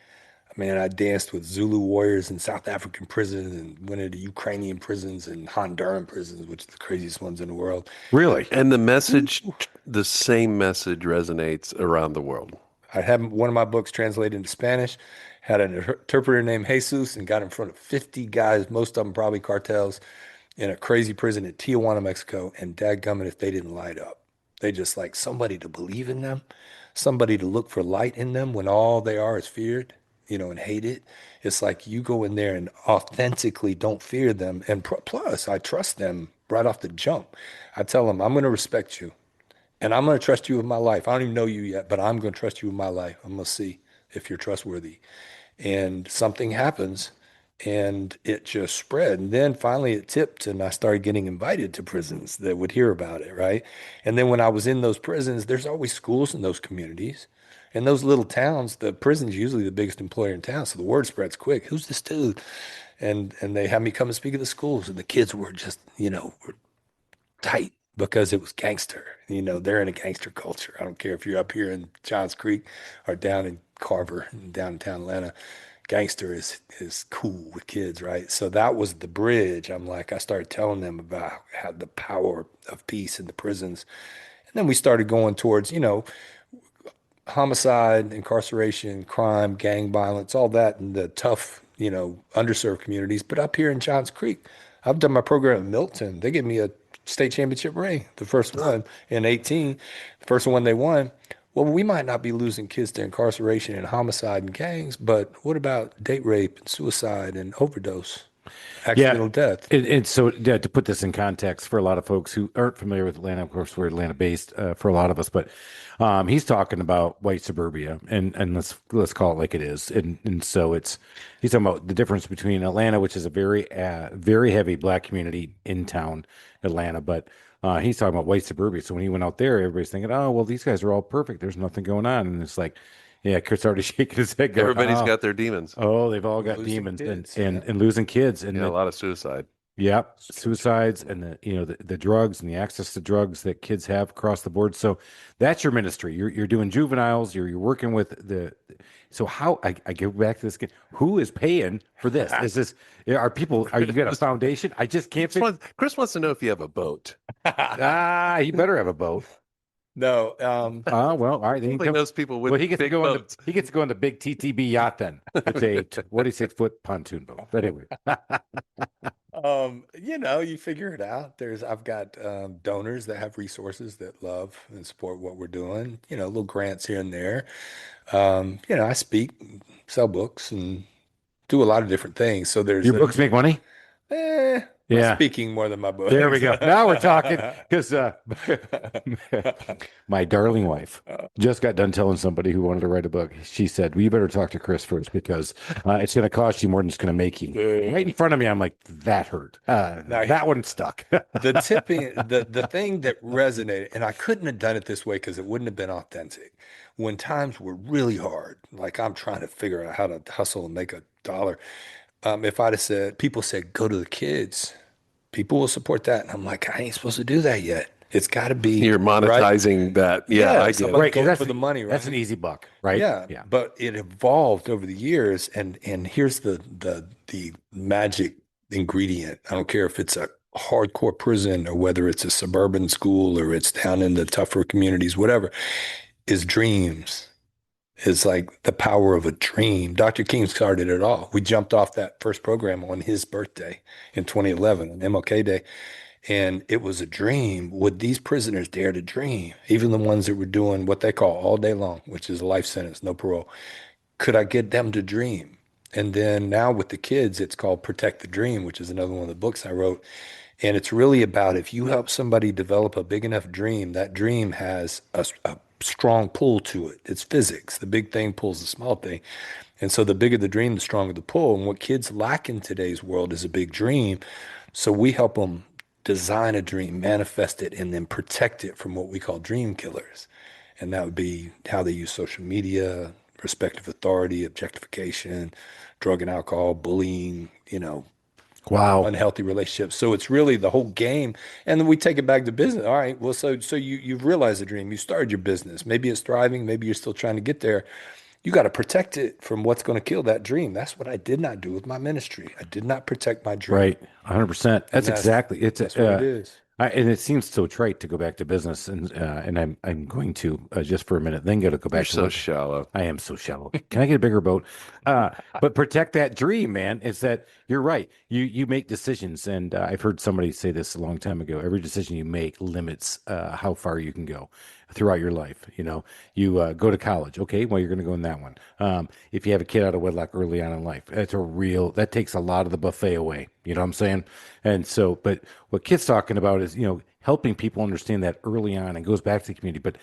I mean, I danced with Zulu warriors in South African prisons and went into Ukrainian prisons and Honduran prisons, which are the craziest ones in the world. Really? And the same message resonates around the world. I had one of my books translated into Spanish, had an interpreter named Jesus, and got in front of 50 guys, most of them probably cartels, in a crazy prison in Tijuana, Mexico. And dadgummit if they didn't light up. They just like somebody to believe in them, somebody to look for light in them when all they are is feared, and hated. It's like you go in there and authentically don't fear them. And plus, I trust them right off the jump. I tell them, I'm going to respect you. And I'm going to trust you with my life. I don't even know you yet, but I'm going to trust you with my life. I'm going to see if you're trustworthy. And something happens and it just spread. And then finally it tipped and I started getting invited to prisons that would hear about it, right? And then when I was in those prisons, there's always schools in those communities. In those little towns, the prison's usually the biggest employer in town. So the word spreads quick. Who's this dude? And they had me come and speak at the schools. And the kids were just, were tight because it was gangster. They're in a gangster culture. I don't care if you're up here in Johns Creek or down in Carver, downtown Atlanta. Gangster is cool with kids, right? So that was the bridge. I started telling them about how the power of peace in the prisons. And then we started going towards, homicide, incarceration, crime, gang violence, all that in the tough, underserved communities. But up here in Johns Creek, I've done my program in Milton. They give me a state championship ring, the first one in 18, the first one they won. Well, we might not be losing kids to incarceration and homicide and gangs, but what about date rape and suicide and overdose, Yeah. accidental death? And so, yeah, to put this in context for a lot of folks who aren't familiar with Atlanta, of course, we're Atlanta based for a lot of us, but he's talking about white suburbia, and let's call it like it is. And so he's talking about the difference between Atlanta, which is a very heavy black community in town, Atlanta, but he's talking about white suburbia. So when he went out there, everybody's thinking, oh, well, these guys are all perfect. There's nothing going on, and it's like, yeah, Kurt's already shaking his head, going, Everybody's oh. got their demons. Oh, they've all got Losing demons and kids, and yeah. and losing kids and Yeah, a lot of suicide. yeah, suicides and the drugs and the access to drugs that kids have across the board. So that's your ministry. You're doing juveniles. You're working with the. So how I go back to this again. Who is paying for this? Is this are people? Are you got a foundation? I just can't figure. Chris wants to know if you have a boat. You better have a boat. No, Well, all right. Then I think those people with well, he gets to big go on boats. he gets to go on the big TTB yacht then. It's a 26-foot pontoon boat. But anyway. you figure it out. I've got donors that have resources that love and support what we're doing, little grants here and there. I speak, sell books, and do a lot of different things. So there's Your books make money? my Yeah. speaking more than my books. There we go. Now we're talking because my darling wife just got done telling somebody who wanted to write a book. She said, "Well, you better talk to Chris first because it's going to cost you more than it's going to make you." Right in front of me, I'm like, "That hurt. That one stuck." The thing that resonated, and I couldn't have done it this way because it wouldn't have been authentic. When times were really hard, like I'm trying to figure out how to hustle and make a dollar. If I'd have said, people said, go to the kids, people will support that. And I'm like, I ain't supposed to do that yet. It's got to be You're right. monetizing that. Yeah, Yeah, I get somebody it. Right, 'cause going for the money, that's an right? easy buck, right? Yeah, Yeah. but it evolved over the years, and here's the magic ingredient. I don't care if it's a hardcore prison or whether it's a suburban school or it's down in the tougher communities, whatever, is dreams. Is like the power of a dream. Dr. King started it all. We jumped off that first program on his birthday in 2011, on MLK Day, and it was a dream. Would these prisoners dare to dream? Even the ones that were doing what they call all day long, which is a life sentence, no parole. Could I get them to dream? And then now with the kids, it's called Protect the Dream, which is another one of the books I wrote. And it's really about if you help somebody develop a big enough dream, that dream has a strong pull to it. It's physics. The big thing pulls the small thing. And so the bigger the dream, the stronger the pull. And what kids lack in today's world is a big dream. So we help them design a dream, manifest it, and then protect it from what we call dream killers. And that would be how they use social media, respect of authority, objectification, drug and alcohol, bullying, Wow. unhealthy relationships. So it's really the whole game. And then we take it back to business. All right. Well, so you've realized the dream. You started your business. Maybe it's thriving. Maybe you're still trying to get there. You got to protect it from what's going to kill that dream. That's what I did not do with my ministry. I did not protect my dream. Right. 100%. And That's exactly that's what it is. and it seems so trite to go back to business, and I'm going to just for a minute, then go You're back to so what shallow. I am so shallow. Can I get a bigger boat? But protect that dream, man. It's that you're right. You make decisions, and I've heard somebody say this a long time ago. Every decision you make limits how far you can go throughout your life. You go to college. Okay, well, you're going to go in that one. If you have a kid out of wedlock early on in life, that takes a lot of the buffet away. You know what I'm saying? And so, but what Kit's talking about is, helping people understand that early on and goes back to the community. But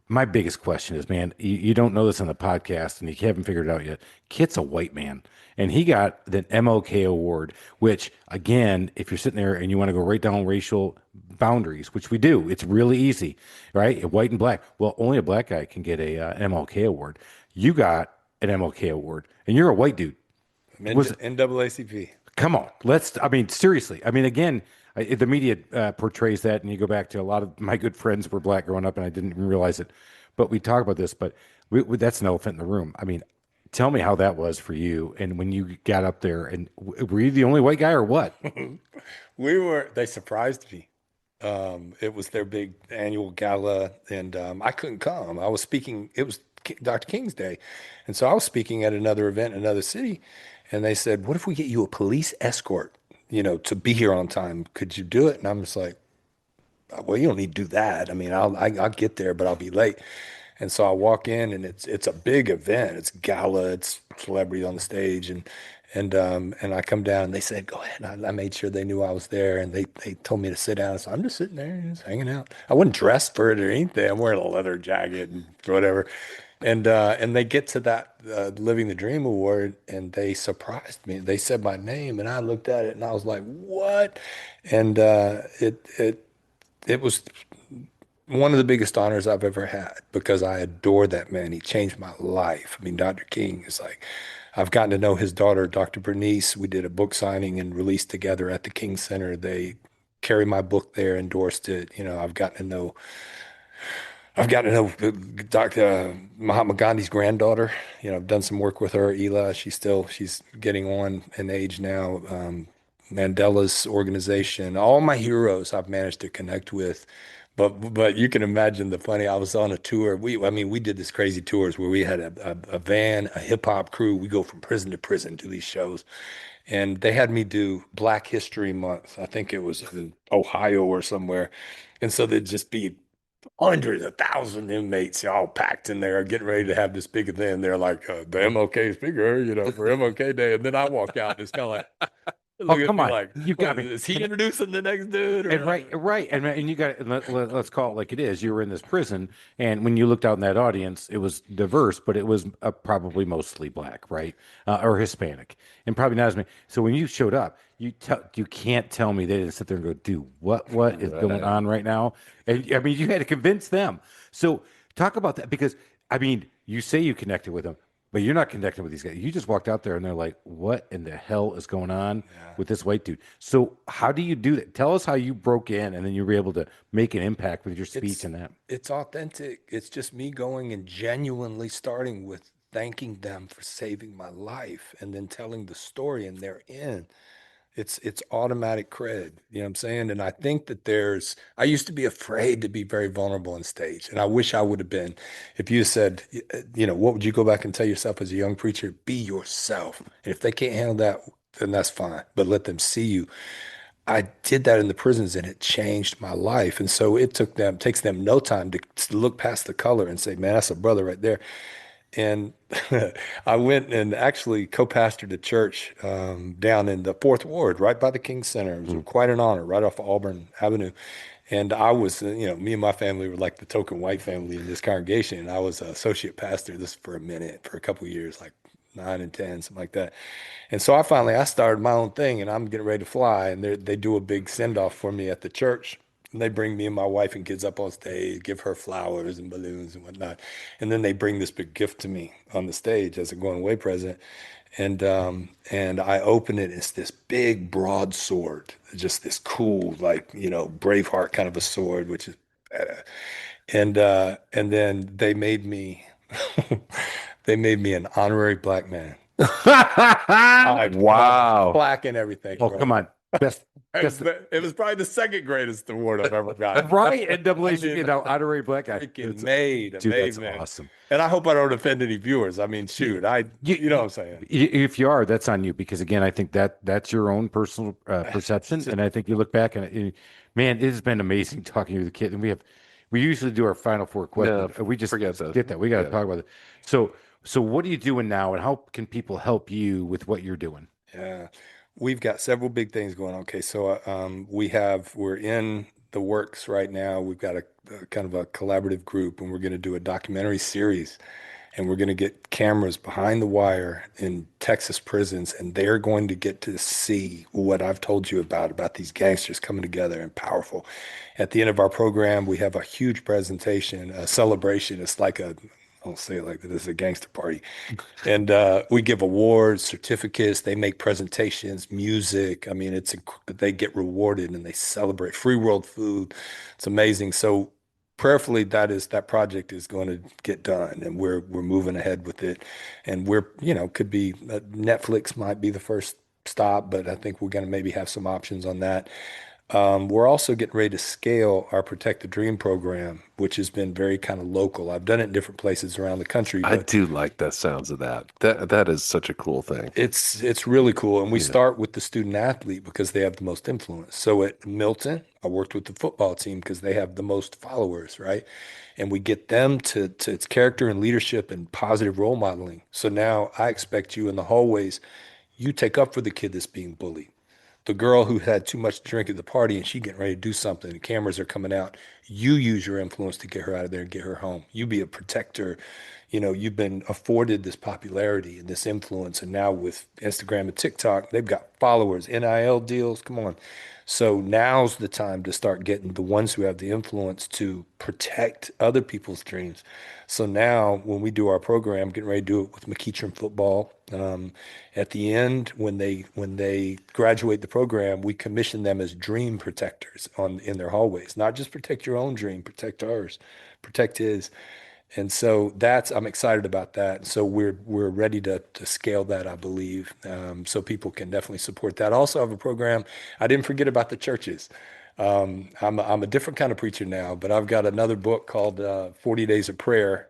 my biggest question is, man, you don't know this on the podcast and you haven't figured it out yet. Kit's a white man and he got the MLK award, which again, if you're sitting there and you want to go right down racial boundaries, which we do, it's really easy, right? White and black. Well, only a black guy can get an MLK award. You got an MLK award and you're a white dude. Was NAACP. Come on, seriously. Again, the media portrays that, and you go back to a lot of my good friends were black growing up, and I didn't even realize it. But we talk about this, but that's an elephant in the room. Tell me how that was for you, and when you got up there, and were you the only white guy or what? They surprised me. It was their big annual gala, and I couldn't come. I was speaking, it was Dr. King's Day. And so I was speaking at another event in another city, and they said, "What if we get you a police escort, to be here on time? Could you do it?" And I'm just like, "Well, you don't need to do that. I mean, I'll get there, but I'll be late." And so I walk in, and it's a big event. It's gala, it's celebrity on the stage, and I come down, and they said, "Go ahead." And I made sure they knew I was there, and they told me to sit down. So I'm just sitting there, just hanging out. I wasn't dressed for it or anything. I'm wearing a leather jacket and whatever. And they get to that Living the Dream award, and they surprised me. They said my name, and I looked at it, and I was like, "What?" And it was one of the biggest honors I've ever had because I adore that man. He changed my life. I mean, Dr. King is like, I've gotten to know his daughter, Dr. Bernice. We did a book signing and release together at the King Center. They carry my book there, endorsed it. I've gotten to know Dr. Mahatma Gandhi's granddaughter. I've done some work with her, Ela. She's getting on in age now. Mandela's organization, all my heroes I've managed to connect with. But you can imagine the funny. I was on a tour. We did this crazy tours where we had a van, a hip hop crew. We go from prison to prison to these shows, and they had me do Black History Month. I think it was in Ohio or somewhere, and so there'd just be hundreds of thousand inmates all packed in there, getting ready to have this big event. They're like, the MLK speaker, for MLK Day. And then I walk out, and it's kind of like, Oh, look at come me on. like, You got me. is he introducing the next dude? Or And right. And you got let's call it like it is. You were in this prison, and when you looked out in that audience, it was diverse, but it was probably mostly black, right? Or Hispanic, and probably not as many. So when you showed up, you can't tell me they didn't sit there and go, "Dude, what is going Right. on right now?" And I mean, you had to convince them. So talk about that because I mean, you say you connected with them, but you're not connecting with these guys. You just walked out there and they're like, "What in the hell is going on Yeah. with this white dude?" So how do you do that? Tell us how you broke in and then you were able to make an impact with your speech It's and that. it's authentic. It's just me going and genuinely starting with thanking them for saving my life and then telling the story and they're in. It's automatic cred, you know what I'm saying? And I think that I used to be afraid to be very vulnerable on stage, and I wish I would have been. If you said, what would you go back and tell yourself as a young preacher? Be yourself. And if they can't handle that, then that's fine, but let them see you. I did that in the prisons and it changed my life. And so takes them no time to look past the color and say, man, that's a brother right there. And I went and actually co-pastored a church down in the Fourth Ward, right by the King Center. It was Mm. quite an honor, right off Auburn Avenue. And I was, me and my family were like the token white family in this congregation. And I was an associate pastor this for a couple of years, like 9 and 10, something like that. And so I started my own thing, and I'm getting ready to fly. And they do a big send off for me at the church. And they bring me and my wife and kids up on stage, give her flowers and balloons and whatnot. And then they bring this big gift to me on the stage as a going away present. And I open it. It's this big broadsword, just this cool, like, Braveheart kind of a sword, which is, and then they made me an honorary black man. I Wow. plaque and everything, Oh, bro. come on. Best, best, It was probably the second greatest award I've ever gotten. right? NAACP, I mean, now honorary black guy. freaking made, Dude, that's man. awesome. And I hope I don't offend any viewers. I mean, shoot, you know what I'm saying? If you are, that's on you because again, I think that's your own personal perception, and I think you look back and man, it has been amazing talking to the kid. And we usually do our final four No, questions. We just forget that. did that. We got to Yeah. talk about it. So what are you doing now, and how can people help you with what you're doing? Yeah, we've got several big things going on. Okay, so we're in the works right now. We've got a kind of a collaborative group, and we're going to do a documentary series, and we're going to get cameras behind the wire in Texas prisons, and they're going to get to see what I've told you about these gangsters coming together and powerful. At the end of our program, we have a huge presentation, a celebration. It's like I don't say it like this is a gangster party. And we give awards, certificates. They make presentations, music. I mean, they get rewarded and they celebrate free world food. It's amazing. So prayerfully, that project is going to get done, and we're moving ahead with it. And could be Netflix might be the first stop, but I think we're going to maybe have some options on that. We're also getting ready to scale our Protect the Dream program, which has been very kind of local. I've done it in different places around the country, I but do like the sounds of that. That is such a cool thing. it's really cool. And we Yeah. start with the student athlete because they have the most influence. So at Milton, I worked with the football team because they have the most followers, right? And we get them to its character and leadership and positive role modeling. So now I expect you in the hallways, you take up for the kid that's being bullied, the girl who had too much to drink at the party and she getting ready to do something. The cameras are coming out. You use your influence to get her out of there and get her home. You be a protector. You know, you've been afforded this popularity and this influence. And now with Instagram and TikTok, they've got followers, NIL deals. Come on. So now's the time to start getting the ones who have the influence to protect other people's dreams. So now when we do our program, getting ready to do it with McEachern football, at the end, when they graduate the program, we commission them as dream protectors in their hallways. Not just protect your own dream, protect ours, protect his. And so I'm excited about that. So we're ready to scale that, I believe. So people can definitely support that. I also have a program. I didn't forget about the churches. I'm a different kind of preacher now, but I've got another book called 40 Days of Prayer,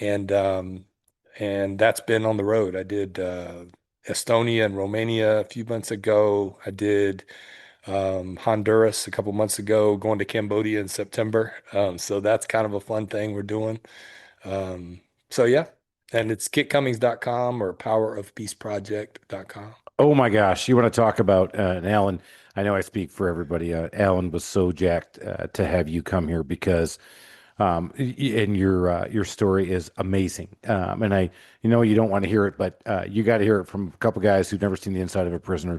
and that's been on the road. I did Estonia and Romania a few months ago. I did Honduras a couple months ago, going to Cambodia in September. So that's kind of a fun thing we're doing. Um, so yeah, and it's kitcummings.com or powerofpeaceproject.com. Oh my gosh, you want to talk about and Alan? I know I speak for everybody. Alan was so jacked to have you come here because, and your story is amazing. And you don't want to hear it, but you got to hear it from a couple guys who've never seen the inside of a prisoner.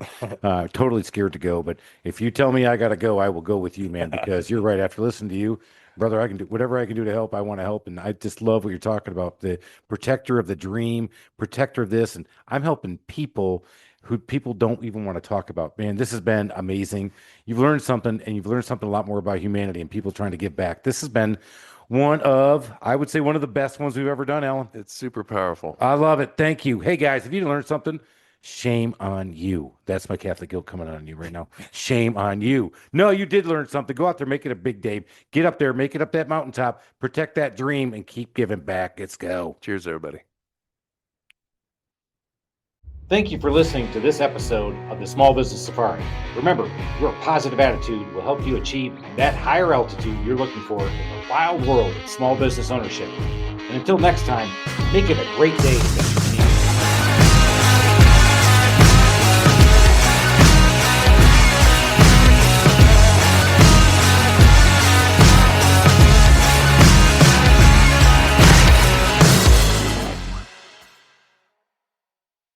Totally scared to go, but if you tell me I got to go, I will go with you, man, because you're right. After listening to you, brother, I can do whatever I can do to help. I want to help, and I just love what you're talking about. The protector of the dream, protector of this, and I'm helping people who people don't even want to talk about. Man, this has been amazing. You've learned something, and you've learned something a lot more about humanity and people trying to give back. This has been I would say, one of the best ones we've ever done, Alan. It's super powerful. I love it. Thank you. Hey, guys, if you learned something, shame on you. That's my Catholic guilt coming on you right now. Shame on you. No, you did learn something. Go out there, make it a big day. Get up there, make it up that mountaintop, protect that dream, and keep giving back. Let's go. Cheers, everybody. Thank you for listening to this episode of the Small Business Safari. Remember, your positive attitude will help you achieve that higher altitude you're looking for in the wild world of small business ownership. And until next time, make it a great day.